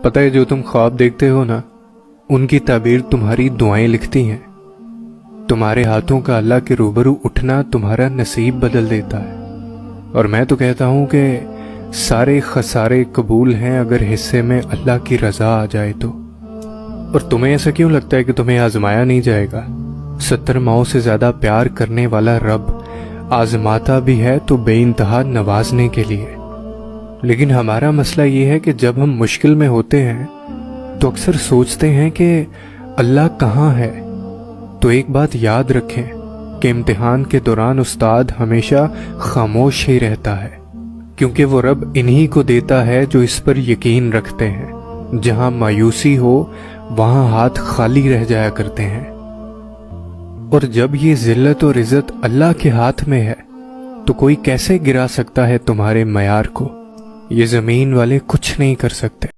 پتہ ہے جو تم خواب دیکھتے ہو نا، ان کی تعبیر تمہاری دعائیں لکھتی ہیں۔ تمہارے ہاتھوں کا اللہ کے روبرو اٹھنا تمہارا نصیب بدل دیتا ہے۔ اور میں تو کہتا ہوں کہ سارے خسارے قبول ہیں اگر حصے میں اللہ کی رضا آ جائے تو۔ اور تمہیں ایسا کیوں لگتا ہے کہ تمہیں آزمایا نہیں جائے گا؟ 70 ماؤں سے زیادہ پیار کرنے والا رب آزماتا بھی ہے تو بے انتہا نوازنے کے لیے۔ لیکن ہمارا مسئلہ یہ ہے کہ جب ہم مشکل میں ہوتے ہیں تو اکثر سوچتے ہیں کہ اللہ کہاں ہے۔ تو ایک بات یاد رکھیں کہ امتحان کے دوران استاد ہمیشہ خاموش ہی رہتا ہے، کیونکہ وہ رب انہی کو دیتا ہے جو اس پر یقین رکھتے ہیں۔ جہاں مایوسی ہو وہاں ہاتھ خالی رہ جایا کرتے ہیں۔ اور جب یہ ذلت اور عزت اللہ کے ہاتھ میں ہے تو کوئی کیسے گرا سکتا ہے تمہارے معیار کو؟ یہ زمین والے کچھ نہیں کر سکتے۔